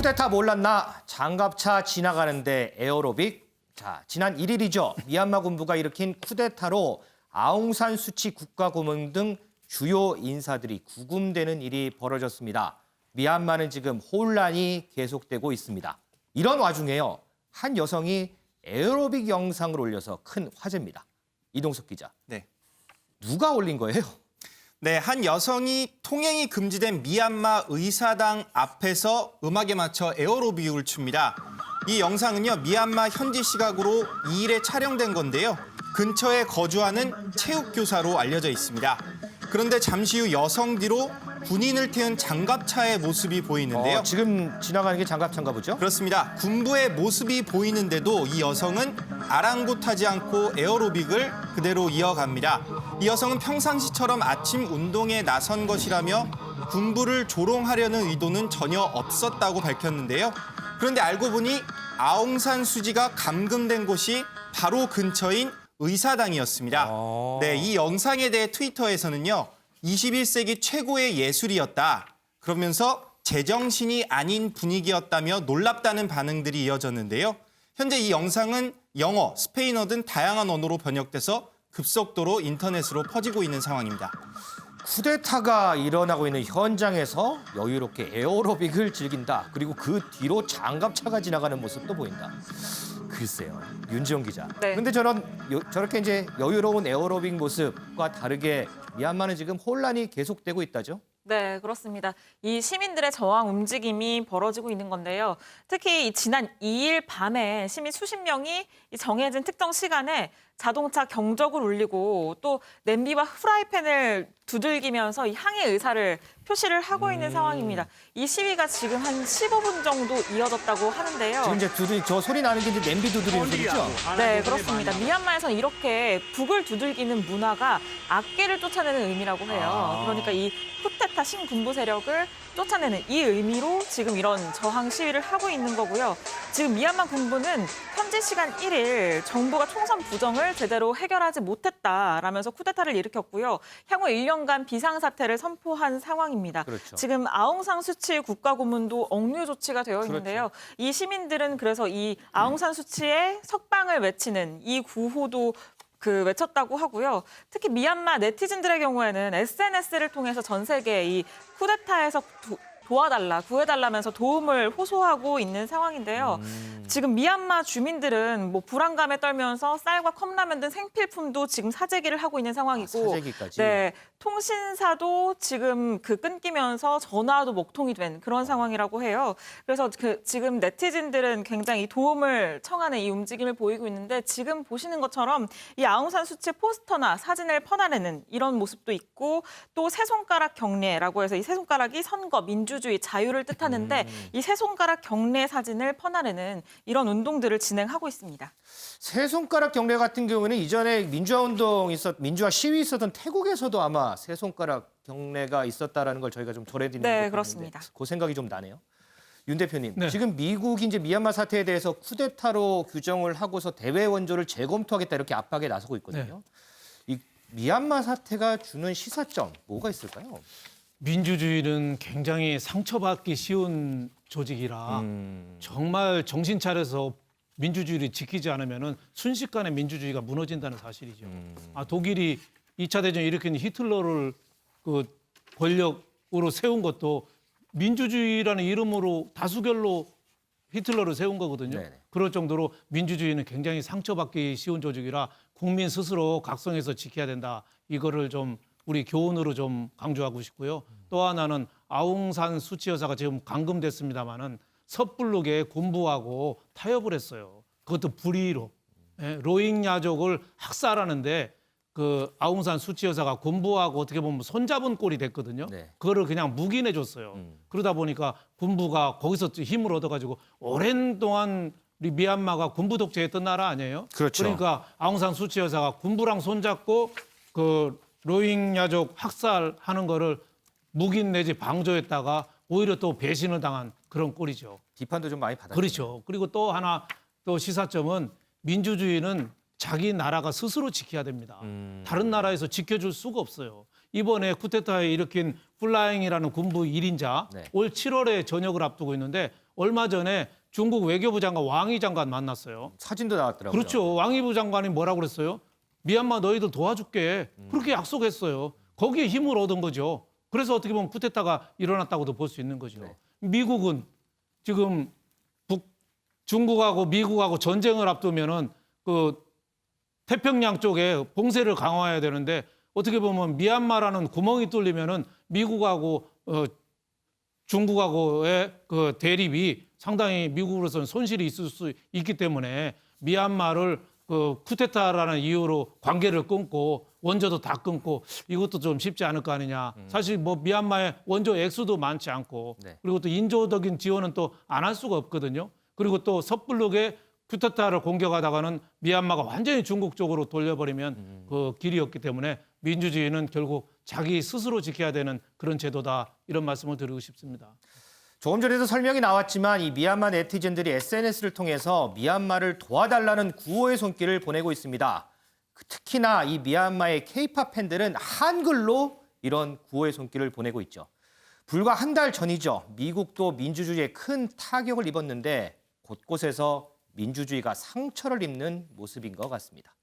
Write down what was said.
쿠데타 몰랐나? 장갑차 지나가는데 에어로빅? 자, 지난 1일이죠. 미얀마 군부가 일으킨 쿠데타로 아웅산 수치 국가고문 등 주요 인사들이 구금되는 일이 벌어졌습니다. 미얀마는 지금 혼란이 계속되고 있습니다. 이런 와중에요. 한 여성이 에어로빅 영상을 올려서 큰 화제입니다. 이동석 기자. 네. 누가 올린 거예요? 네, 한 여성이 통행이 금지된 미얀마 의사당 앞에서 음악에 맞춰 에어로빅을 춥니다. 이 영상은요, 미얀마 현지 시각으로 2일에 촬영된 건데요. 근처에 거주하는 체육교사로 알려져 있습니다. 그런데 잠시 후 여성 뒤로 군인을 태운 장갑차의 모습이 보이는데요. 지금 지나가는 게 장갑차인가 보죠? 그렇습니다. 군부의 모습이 보이는데도 이 여성은 아랑곳하지 않고 에어로빅을 그대로 이어갑니다. 이 여성은 평상시처럼 아침 운동에 나선 것이라며 군부를 조롱하려는 의도는 전혀 없었다고 밝혔는데요. 그런데 알고 보니 아웅산 수지가 감금된 곳이 바로 근처인 의사당이었습니다. 네, 이 영상에 대해 트위터에서는요. 21세기 최고의 예술이었다. 그러면서 제정신이 아닌 분위기였다며 놀랍다는 반응들이 이어졌는데요. 현재 이 영상은 영어, 스페인어 등 다양한 언어로 번역돼서 급속도로 인터넷으로 퍼지고 있는 상황입니다. 쿠데타가 일어나고 있는 현장에서 여유롭게 에어로빅을 즐긴다. 그리고 그 뒤로 장갑차가 지나가는 모습도 보인다. 글쎄요, 윤지영 기자. 네. 근데 저렇게 이제 여유로운 에어로빅 모습과 다르게 미얀마는 지금 혼란이 계속되고 있다죠? 네, 그렇습니다. 이 시민들의 저항 움직임이 벌어지고 있는 건데요. 특히 이 지난 2일 밤에 시민 수십 명이 이 정해진 특정 시간에 자동차 경적을 울리고 또 냄비와 프라이팬을 두들기면서 이 항의 의사를 표시를 하고 있는 상황입니다. 이 시위가 지금 한 15분 정도 이어졌다고 하는데요. 지금 이제 저 소리 나는 게 이제 냄비 두드리는 소리죠? 네, 그렇습니다. 미얀마에서는 이렇게 북을 두들기는 문화가 악기를 쫓아내는 의미라고 해요. 그러니까 이 쿠데타 신군부 세력을 쫓아내는 이 의미로 지금 이런 저항 시위를 하고 있는 거고요. 지금 미얀마 군부는 현지 시간 1일 정부가 총선 부정을 제대로 해결하지 못했다라면서 쿠데타를 일으켰고요. 향후 1년간 비상사태를 선포한 상황입니다. 그렇죠. 지금 아웅산 수치 국가고문도 억류 조치가 되어 있는데요. 그렇죠. 이 시민들은 그래서 이 아웅산 수치의 석방을 외치는 이 구호도 외쳤다고 하고요. 특히 미얀마 네티즌들의 경우에는 SNS를 통해서 전 세계에 이 쿠데타에서 구해달라면서 도움을 호소하고 있는 상황인데요. 지금 미얀마 주민들은 뭐 불안감에 떨면서 쌀과 컵라면 등 생필품도 지금 사재기를 하고 있는 상황이고, 사재기까지? 네, 통신사도 지금 끊기면서 전화도 먹통이 된 그런 상황이라고 해요. 그래서 지금 네티즌들은 굉장히 도움을 청하는 이 움직임을 보이고 있는데 지금 보시는 것처럼 이 아웅산 수치 포스터나 사진을 퍼나르는 이런 모습도 있고 또 세 손가락 경례라고 해서 이 세 손가락이 선거, 민주주의, 자유를 뜻하는데 이 세 손가락 경례 사진을 퍼나르는 이런 운동들을 진행하고 있습니다. 세 손가락 경례 같은 경우는 이전에 민주화 시위 있었던 태국에서도 아마 세 손가락 경례가 있었다라는 걸 저희가 좀 전해드리는 네, 것 그렇습니다. 같은데 그 생각이 좀 나네요. 윤 대표님, 네. 지금 미국이 이제 미얀마 사태에 대해서 쿠데타로 규정을 하고서 대외 원조를 재검토하겠다 이렇게 압박에 나서고 있거든요. 이 미얀마 사태가 주는 시사점 뭐가 있을까요? 민주주의는 굉장히 상처받기 쉬운 조직이라 정말 정신 차려서 민주주의를 지키지 않으면 순식간에 민주주의가 무너진다는 사실이죠. 독일이 2차 대전 일으킨 히틀러를 그 권력으로 세운 것도 민주주의라는 이름으로 다수결로 히틀러를 세운 거거든요. 네네. 그럴 정도로 민주주의는 굉장히 상처받기 쉬운 조직이라 국민 스스로 각성해서 지켜야 된다. 이거를 좀 우리 교훈으로 좀 강조하고 싶고요. 또 하나는 아웅산 수치 여사가 지금 감금됐습니다마는 섣불르게 군부하고 타협을 했어요. 그것도 불의로. 로힝야족을 학살하는데 그 아웅산 수치 여사가 군부하고 어떻게 보면 손잡은 꼴이 됐거든요. 네. 그거를 그냥 묵인해 줬어요. 그러다 보니까 군부가 거기서 힘을 얻어가지고 오랜 동안 우리 미얀마가 군부 독재했던 나라 아니에요? 그렇죠. 그러니까 아웅산 수치 여사가 군부랑 손잡고 그 로힝야족 학살하는 거를 묵인 내지 방조했다가 오히려 또 배신을 당한 그런 꼴이죠. 비판도 좀 많이 받았죠. 그렇죠. 그리고 또 하나 또 시사점은 민주주의는 자기 나라가 스스로 지켜야 됩니다. 다른 나라에서 지켜줄 수가 없어요. 이번에 쿠데타에 일으킨 플라잉이라는 군부 1인자 네. 올 7월에 전역을 앞두고 있는데 얼마 전에 중국 외교부 장관 왕이 장관 만났어요. 사진도 나왔더라고요. 그렇죠. 왕이부 장관이 뭐라고 그랬어요? 미얀마 너희들 도와줄게. 그렇게 약속했어요. 거기에 힘을 얻은 거죠. 그래서 어떻게 보면 쿠데타가 일어났다고도 볼 수 있는 거죠. 네. 미국은 지금 중국하고 미국하고 전쟁을 앞두면은 그 태평양 쪽에 봉쇄를 강화해야 되는데 어떻게 보면 미얀마라는 구멍이 뚫리면은 미국하고 중국하고의 그 대립이 상당히 미국으로서는 손실이 있을 수 있기 때문에 미얀마를 그 쿠데타라는 이유로 관계를 끊고 원조도 다 끊고 이것도 좀 쉽지 않을 거 아니냐. 사실 뭐 미얀마에 원조 액수도 많지 않고 네. 그리고 또 인조적인 지원은 또 안 할 수가 없거든요. 그리고 또 섣부르게 쿠데타를 공격하다가는 미얀마가 완전히 중국 쪽으로 돌려버리면 그 길이 없기 때문에 민주주의는 결국 자기 스스로 지켜야 되는 그런 제도다 이런 말씀을 드리고 싶습니다. 조금 전에도 설명이 나왔지만 이 미얀마 네티즌들이 SNS를 통해서 미얀마를 도와달라는 구호의 손길을 보내고 있습니다. 특히나 이 미얀마의 K-팝 팬들은 한글로 이런 구호의 손길을 보내고 있죠. 불과 한 달 전이죠. 미국도 민주주의에 큰 타격을 입었는데 곳곳에서 민주주의가 상처를 입는 모습인 것 같습니다.